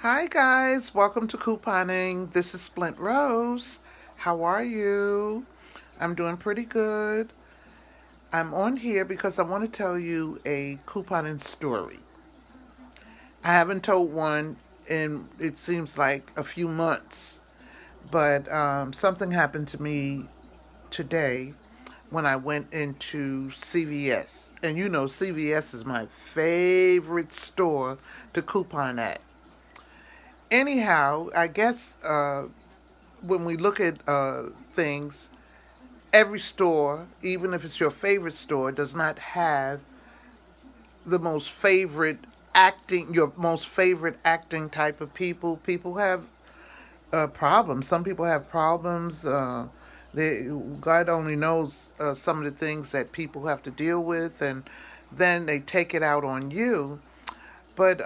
Hi guys, welcome to couponing. This is Splint Rose. How are you? I'm doing pretty good. I'm on here because I want to tell you a couponing story. I haven't told one in it seems like a few months, but something happened to me today when I went into CVS. And you know, CVS is my favorite store to coupon at. Anyhow, I guess when we look at things, every store, even if it's your favorite store, does not have the most favorite your most favorite acting type of people. People have problems. Some people have problems. God only knows some of the things that people have to deal with, and then they take it out on you. But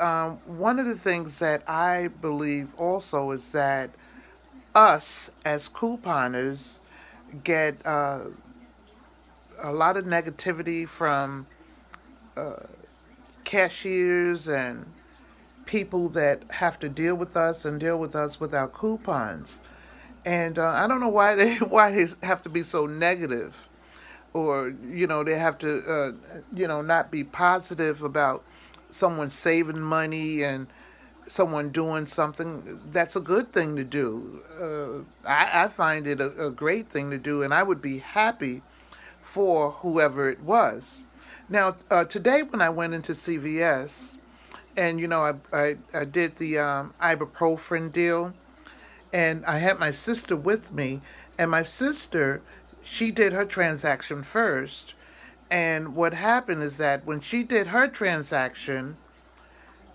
one of the things that I believe also is that us as couponers get a lot of negativity from cashiers and people that have to deal with us and deal with us with our coupons. And I don't know why they why they have to be so negative, or they have to not be positive about someone saving money and someone doing something. That's a good thing to do. I find it a great thing to do, and I would be happy for whoever it was. Now, today when I went into CVS, and I did the ibuprofen deal, and I had my sister with me, and my sister, she did her transaction first. And what happened is that when she did her transaction,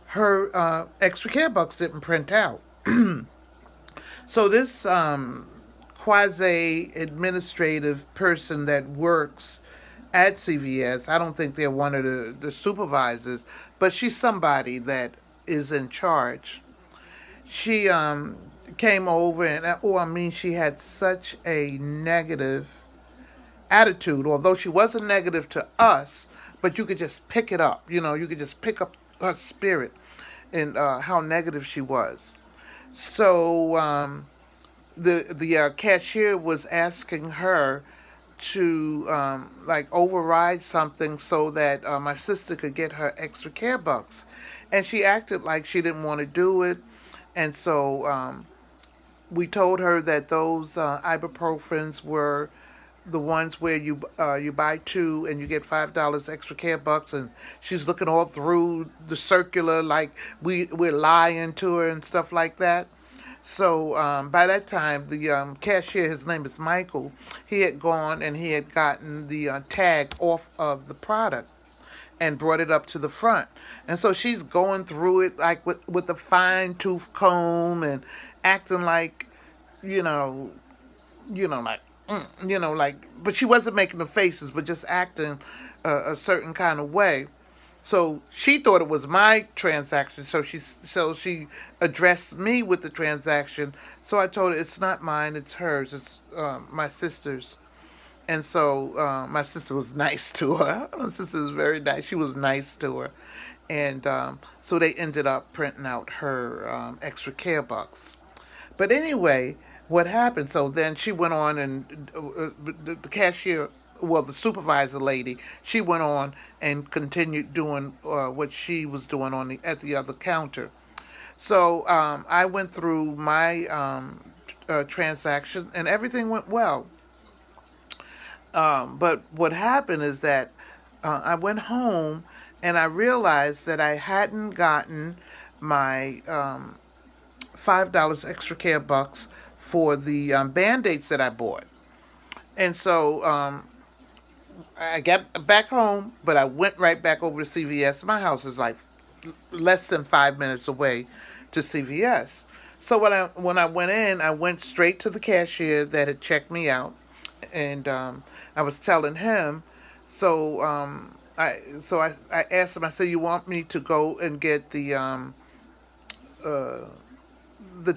her extra care bucks didn't print out. So this quasi-administrative person that works at CVS, I don't think they're one of the supervisors, but she's somebody that is in charge. She came over and, she had such a negative attitude, although she wasn't negative to us, but you could just pick it up. You could just pick up her spirit and how negative she was. So the cashier was asking her to override something so that my sister could get her extra care bucks, and she acted like she didn't want to do it, and so we told her that those ibuprofens were the ones where you buy two and you get $5 extra care bucks, and she's looking all through the circular like we're lying to her and stuff like that. So by that time, the cashier, his name is Michael, he had gone and he had gotten the tag off of the product and brought it up to the front. And so she's going through it like with a fine tooth comb and acting like, like, but she wasn't making the faces, but just acting a certain kind of way. So she thought it was my transaction, so she addressed me with the transaction. So I told her it's not mine, it's hers, it's my sister's. And so my sister was nice to her. My sister was very nice. She was nice to her, and so they ended up printing out her extra care bucks. But anyway, what happened? So then she went on, and the cashier, well, the supervisor lady, she went on and continued doing what she was doing at the other counter. So I went through my transaction, and everything went well. But what happened is that I went home and I realized that I hadn't gotten my $5 extra care bucks for the Band-Aids that I bought. And so I got back home, but I went right back over to CVS. My house is like less than 5 minutes away to CVS. So when I went in, I went straight to the cashier that had checked me out, and I was telling him. So I asked him. I said, "You want me to go and get the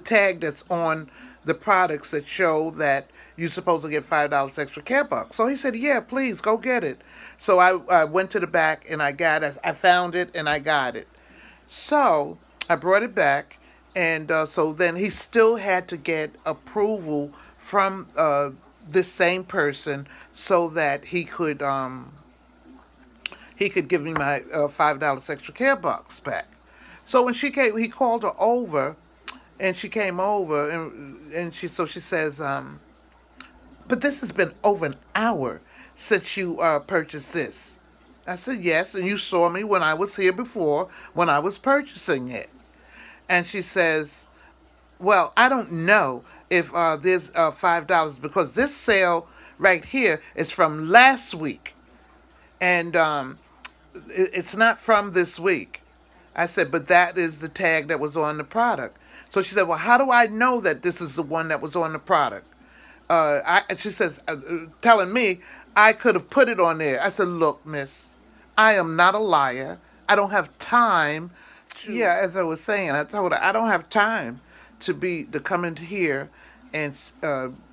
tag that's on the products that show that you're supposed to get $5 extra care bucks?" So he said, "Yeah, please go get it." So I went to the back and I got it. I found it and I got it. So I brought it back, And so then he still had to get approval from this same person so that he could give me my $5 extra care bucks back. So when she came, he called her over, and she came over, and she says, but this has been over an hour since you purchased this. I said, yes, and you saw me when I was here before when I was purchasing it. And she says, well, I don't know if there's $5 because this sale right here is from last week. And it's not from this week. I said, but that is the tag that was on the product. So she said, well, how do I know that this is the one that was on the product? She says, telling me I could have put it on there. I said, look, miss, I am not a liar. I don't have time to, yeah, as I was saying, I told her, I don't have time to come into here and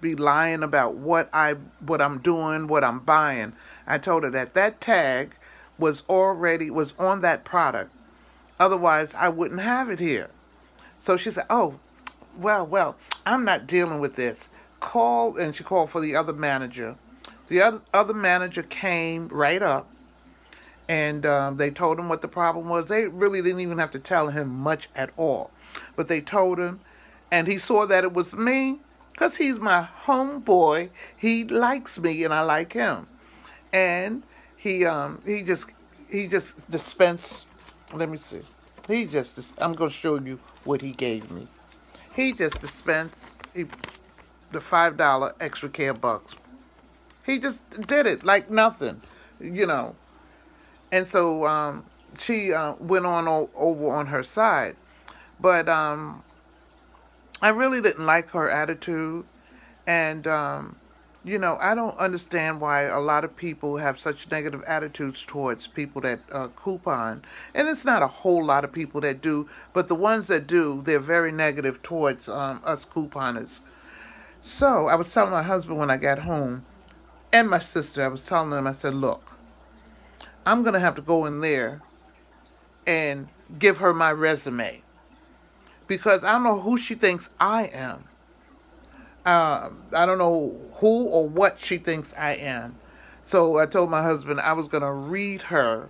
be lying about what I'm doing, what I'm buying. I told her that tag was on that product. Otherwise, I wouldn't have it here. So she said, oh, well, I'm not dealing with this. And she called for the other manager. The other manager came right up, and they told him what the problem was. They really didn't even have to tell him much at all. But they told him, and he saw that it was me, because he's my homeboy. He likes me, and I like him. And he just dispensed, let me see. I'm going to show you what he gave me. He just dispensed the $5 extra care bucks. He just did it like nothing, you know. And so she went on over on her side. But I really didn't like her attitude. And, you know, I don't understand why a lot of people have such negative attitudes towards people that coupon. And it's not a whole lot of people that do, but the ones that do, they're very negative towards us couponers. So I was telling my husband when I got home, and my sister, I was telling them, I said, look, I'm going to have to go in there and give her my resume. Because I don't know who she thinks I am. I don't know who or what she thinks I am. So I told my husband I was going to read her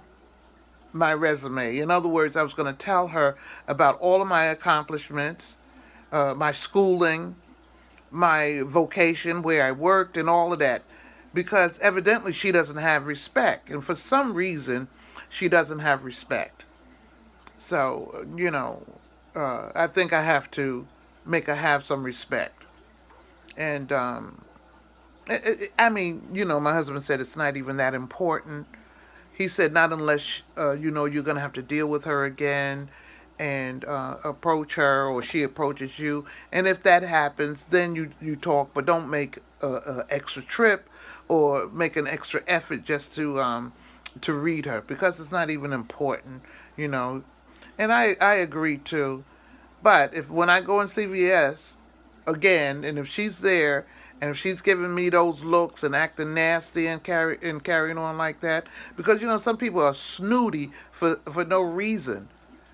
my resume. In other words, I was going to tell her about all of my accomplishments, my schooling, my vocation, where I worked, and all of that. Because evidently she doesn't have respect. And for some reason, she doesn't have respect. So, you know, I think I have to make her have some respect. And, I mean, you know, my husband said it's not even that important. He said not unless, you know, you're going to have to deal with her again and approach her, or she approaches you. And if that happens, then you talk, but don't make an extra trip or make an extra effort just to read her, because it's not even important, you know. And I agree too. But when I go in CVS again, and if she's there, and if she's giving me those looks and acting nasty and carrying on like that, because, you know, some people are snooty for no reason.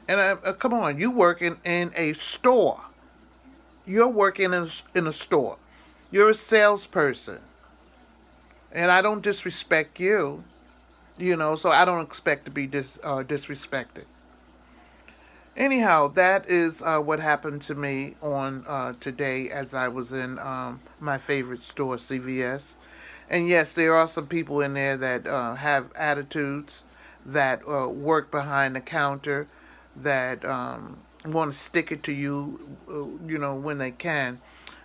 And come on, you working in a store. You're working in a store. You're a salesperson. And I don't disrespect you, you know, so I don't expect to be disrespected. Anyhow, that is what happened to me on today as I was in my favorite store, CVS. And yes, there are some people in there that have attitudes, that work behind the counter, that want to stick it to you, you know, when they can.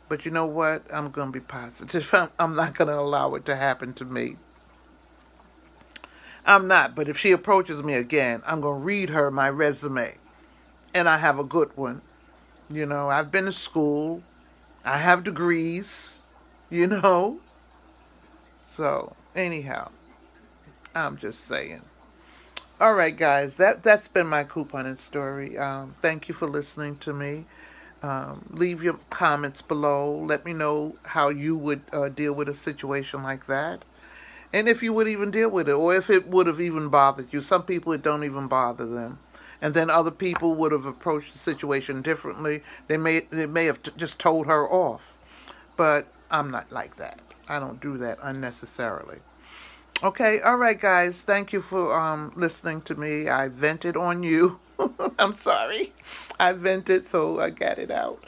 But you know what? I'm going to be positive. I'm not going to allow it to happen to me. I'm not. But if she approaches me again, I'm going to read her my resume. And I have a good one. You know, I've been to school. I have degrees, you know. So, anyhow, I'm just saying. All right, guys, that's been my couponing story. Thank you for listening to me. Leave your comments below. Let me know how you would deal with a situation like that. And if you would even deal with it, or if it would have even bothered you. Some people, it don't even bother them. and then other people would have approached the situation differently. They may have just told her off, but I'm not like that. I don't do that unnecessarily. Okay, all right, guys. Thank you for listening to me. I vented on you. I'm sorry. I vented, so I got it out.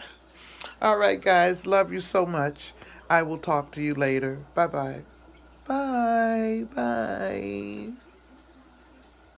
All right, guys. Love you so much. I will talk to you later. Bye-bye. Bye. Bye.